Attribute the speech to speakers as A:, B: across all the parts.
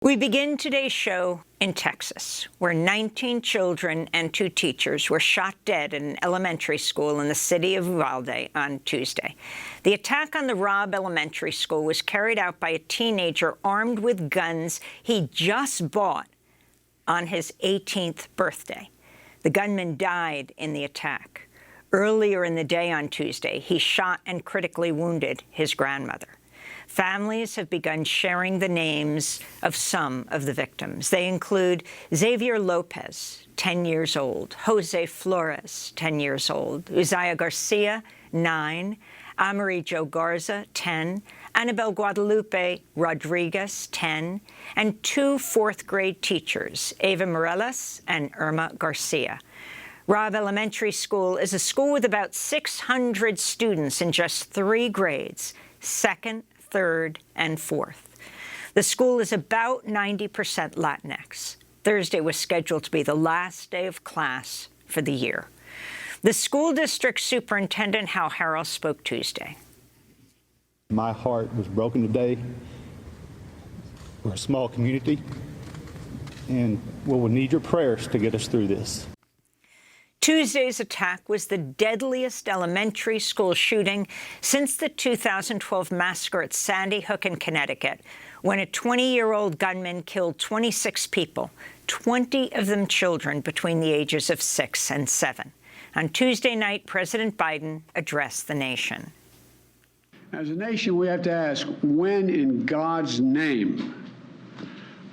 A: We begin today's show in Texas, where 19 children and 2 teachers were shot dead in an elementary school in the city of Uvalde on Tuesday. The attack on the Robb Elementary School was carried out by a teenager armed with guns he just bought on his 18th birthday. The gunman died in the attack. Earlier in the day on Tuesday, he shot and critically wounded his grandmother. Families have begun sharing the names of some of the victims. They include Xavier Lopez, 10 years old, Jose Flores, 10 years old, Uzziah Garcia, 9, Amerijo Garza, 10, Annabel Guadalupe Rodriguez, 10, and 2 fourth-grade teachers, Ava Morelos and Irma Garcia. Robb Elementary School is a school with about 600 students in just 3 grades, 2nd, 3rd, and 4th. The school is about 90% Latinx. Thursday was scheduled to be the last day of class for the year. The school district superintendent, Hal Harrell, spoke Tuesday.
B: My heart was broken today. We're a small community, and we'll need your prayers to get us through this.
A: Tuesday's attack was the deadliest elementary school shooting since the 2012 massacre at Sandy Hook in Connecticut, when a 20-year-old gunman killed 26 people, 20 of them children between the ages of 6 and 7. On Tuesday night, President Biden addressed the nation.
C: As a nation, we have to ask, when in God's name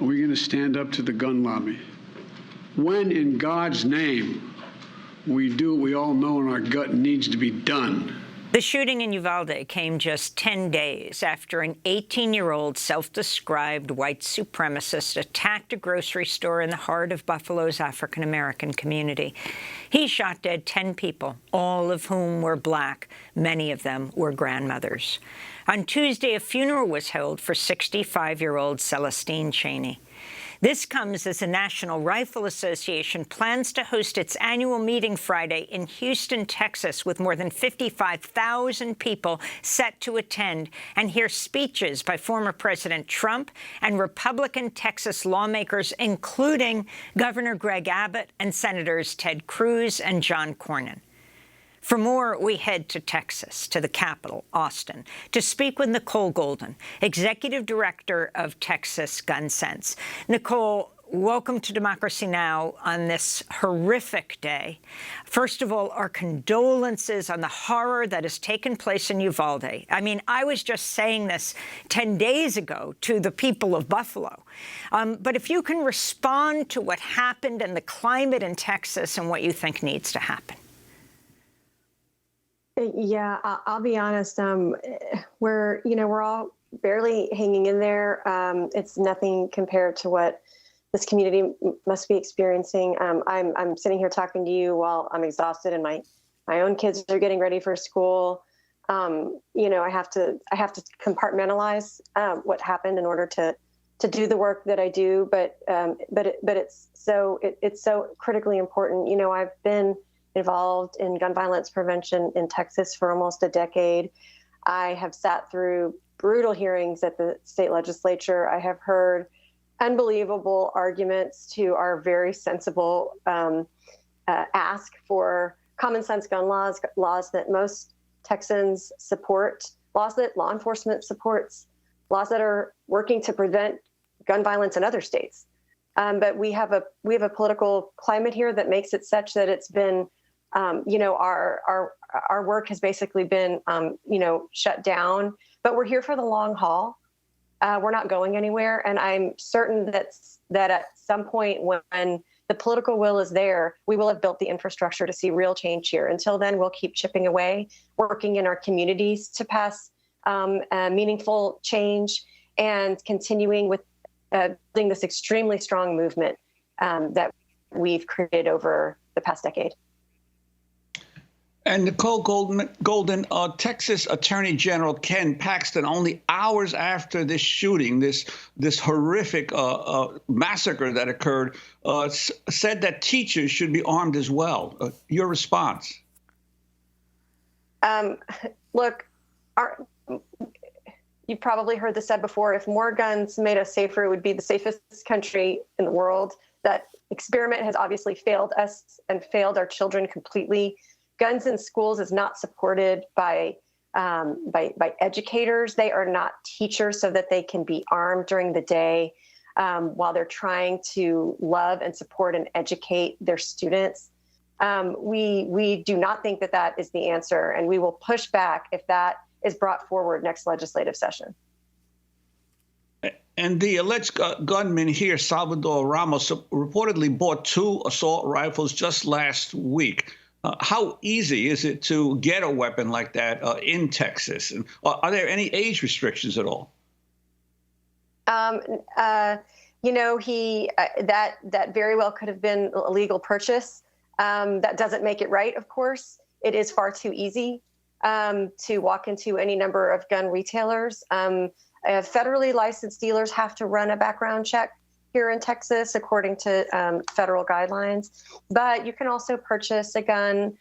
C: are we going to stand up to the gun lobby? When in God's name we do what we all know in our gut needs to be done?
A: The shooting in Uvalde came just 10 days after an 18-year-old self-described white supremacist attacked a grocery store in the heart of Buffalo's African-American community. He shot dead 10 people, all of whom were black. Many of them were grandmothers. On Tuesday, a funeral was held for 65-year-old Celestine Chaney. This comes as the National Rifle Association plans to host its annual meeting Friday in Houston, Texas, with more than 55,000 people set to attend and hear speeches by former President Trump and Republican Texas lawmakers, including Governor Greg Abbott and Senators Ted Cruz and John Cornyn. For more, we head to Texas, to the capital, Austin, to speak with Nicole Golden, Executive Director of Texas Gun Sense. Nicole, welcome to Democracy Now! On this horrific day. First of all, our condolences on the horror that has taken place in Uvalde. I mean, I was just saying this 10 days ago to the people of Buffalo. But if you can respond to what happened and the climate in Texas and what you think needs to happen.
D: Yeah, I'll be honest. We're all barely hanging in there. It's nothing compared to what this community must be experiencing. I'm sitting here talking to you while I'm exhausted, and my own kids are getting ready for school. I have to compartmentalize what happened in order to do the work that I do. But it's so critically important. I've been involved in gun violence prevention in Texas for almost a decade. I have sat through brutal hearings at the state legislature. I have heard unbelievable arguments to our very sensible ask for common sense gun laws that most Texans support, laws that law enforcement supports, laws that are working to prevent gun violence in other states. But we have a political climate here that makes it such that it's been our work has basically been, shut down, but we're here for the long haul. We're not going anywhere. And I'm certain that at some point when the political will is there, we will have built the infrastructure to see real change here. Until then, we'll keep chipping away, working in our communities to pass meaningful change and continuing with building this extremely strong movement that we've created over the past decade.
E: And Nicole Golden, Texas Attorney General Ken Paxton, only hours after this shooting, this horrific massacre that occurred, said that teachers should be armed as well. Your response?
D: Look, you've probably heard this said before, if more guns made us safer, it would be the safest country in the world. That experiment has obviously failed us and failed our children completely. Guns in schools is not supported by educators. They are not teachers so that they can be armed during the day while they're trying to love and support and educate their students. We do not think that that is the answer, and we will push back if that is brought forward next legislative session.
E: And the alleged gunman here, Salvador Ramos, reportedly bought 2 assault rifles just last week. How easy is it to get a weapon like that in Texas? And are there any age restrictions at all?
D: You know, that very well could have been a legal purchase. That doesn't make it right, of course. It is far too easy to walk into any number of gun retailers. Federally licensed dealers have to run a background check here in Texas, according to federal guidelines. But you can also purchase a gun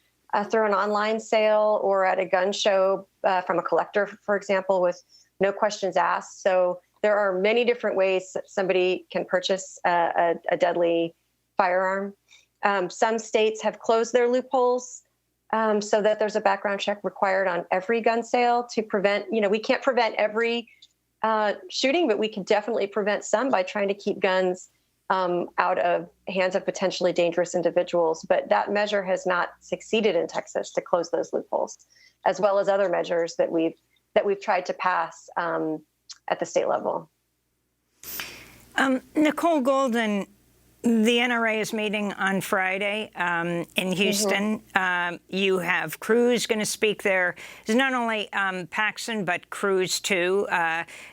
D: through an online sale or at a gun show from a collector, for example, with no questions asked. So there are many different ways that somebody can purchase a deadly firearm. Some states have closed their loopholes so that there's a background check required on every gun sale to prevent, we can't prevent every shooting, but we can definitely prevent some by trying to keep guns out of hands of potentially dangerous individuals. But that measure has not succeeded in Texas to close those loopholes, as well as other measures that we've tried to pass at the state level.
A: Nicole Golden, the NRA is meeting on Friday in Houston. You have Cruz going to speak there. It's not only Paxton, but Cruz, too,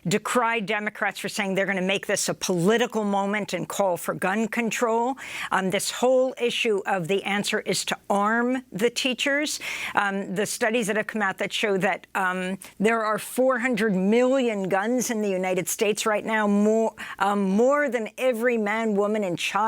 A: decried Democrats for saying they're going to make this a political moment and call for gun control. This whole issue of the answer is to arm the teachers. The studies that have come out that show that there are 400 million guns in the United States right now, more than every man, woman, and child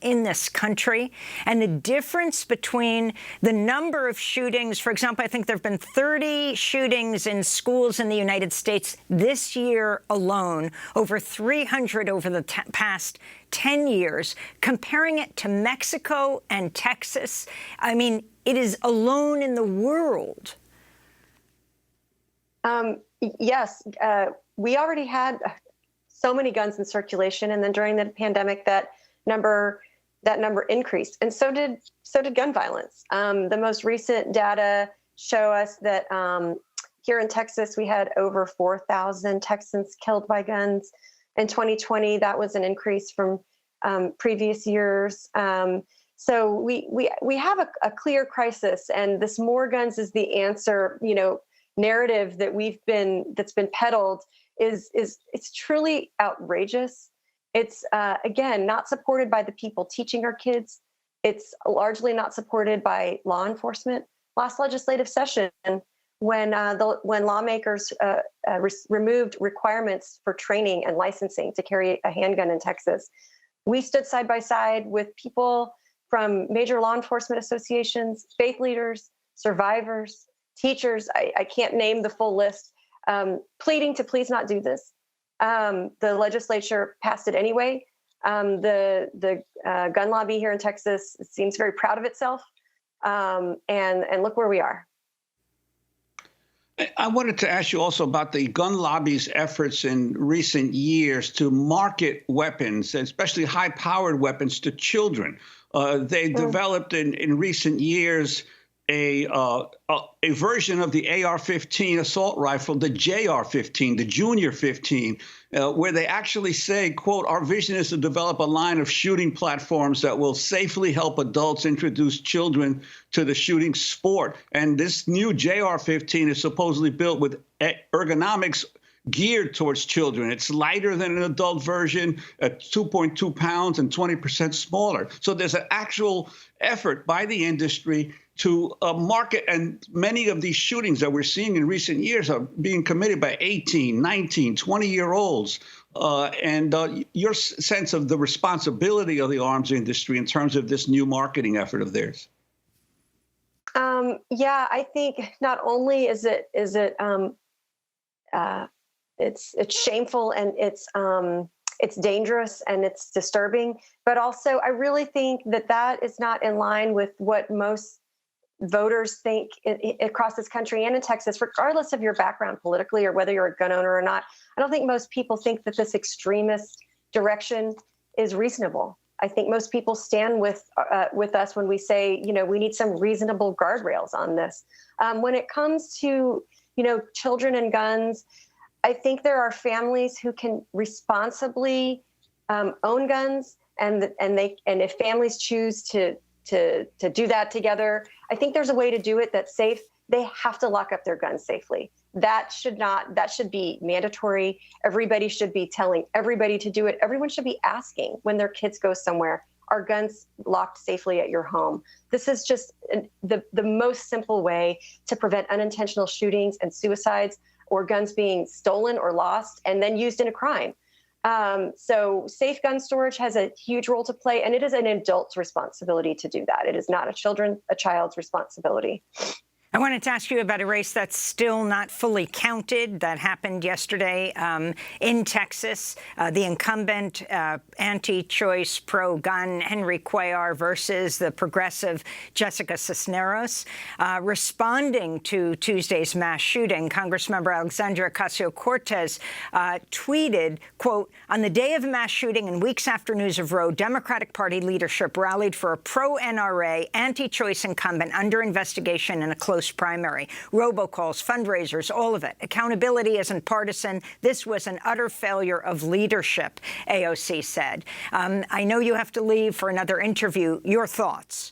A: in this country. And the difference between the number of shootings, for example, I think there have been 30 shootings in schools in the United States this year alone, over 300 over the past 10 years, comparing it to Mexico and Texas. I mean, it is alone in the world.
D: Yes, we already had so many guns in circulation, and then during the pandemic, that number increased, and so did gun violence. The most recent data show us that here in Texas, we had over 4,000 Texans killed by guns. In 2020, that was an increase from previous years. So we have a clear crisis, and this more guns is the answer, narrative that's been peddled it's truly outrageous. It's, again, not supported by the people teaching our kids. It's largely not supported by law enforcement. Last legislative session, when lawmakers removed requirements for training and licensing to carry a handgun in Texas, we stood side by side with people from major law enforcement associations, faith leaders, survivors, teachers. I can't name the full list, pleading to please not do this. The legislature passed it anyway. The gun lobby here in Texas seems very proud of itself, and look where we are.
E: I wanted to ask you also about the gun lobby's efforts in recent years to market weapons, especially high-powered weapons, to children. They developed in recent years a version of the AR-15 assault rifle, the JR-15, the Junior 15, where they actually say, quote, "Our vision is to develop a line of shooting platforms that will safely help adults introduce children to the shooting sport." And this new JR-15 is supposedly built with ergonomics geared towards children. It's lighter than an adult version, at 2.2 pounds and 20% smaller. So there's an actual effort by the industry to market, and many of these shootings that we're seeing in recent years are being committed by 18, 19, 20-year-olds. And your sense of the responsibility of the arms industry in terms of this new marketing effort of theirs?
D: Yeah, I think not only is it shameful, and it's dangerous, and it's disturbing. But also, I really think that is not in line with what most voters think across this country and in Texas, regardless of your background politically or whether you're a gun owner or not. I don't think most people think that this extremist direction is reasonable. I think most people stand with us when we say, we need some reasonable guardrails on this. When it comes to, children and guns, I think there are families who can responsibly own guns, and if families choose to do that together, I think there's a way to do it that's safe. They have to lock up their guns safely. That should be mandatory. Everybody should be telling everybody to do it. Everyone should be asking when their kids go somewhere, are guns locked safely at your home? This is just the most simple way to prevent unintentional shootings and suicides, or guns being stolen or lost and then used in a crime. So safe gun storage has a huge role to play, and it is an adult's responsibility to do that. It is not a child's responsibility.
A: I wanted to ask you about a race that's still not fully counted that happened yesterday in Texas. The incumbent anti-choice, pro-gun Henry Cuellar versus the progressive Jessica Cisneros. Responding to Tuesday's mass shooting, Congressmember Alexandria Ocasio-Cortez tweeted, quote, "On the day of mass shooting and weeks after news of Roe, Democratic Party leadership rallied for a pro-NRA, anti-choice incumbent under investigation in a close primary. Robocalls, fundraisers, all of it. Accountability isn't partisan. This was an utter failure of leadership," AOC said. I know you have to leave for another interview. Your thoughts?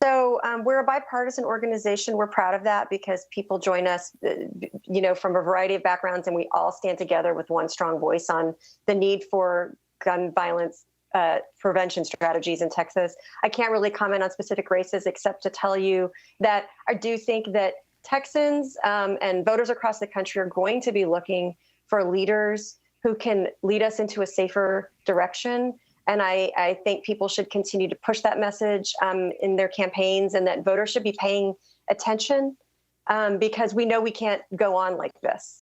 D: So we're a bipartisan organization. We're proud of that because people join us, from a variety of backgrounds, and we all stand together with one strong voice on the need for gun violence prevention strategies in Texas. I can't really comment on specific races except to tell you that I do think that Texans and voters across the country are going to be looking for leaders who can lead us into a safer direction. And I think people should continue to push that message in their campaigns, and that voters should be paying attention because we know we can't go on like this.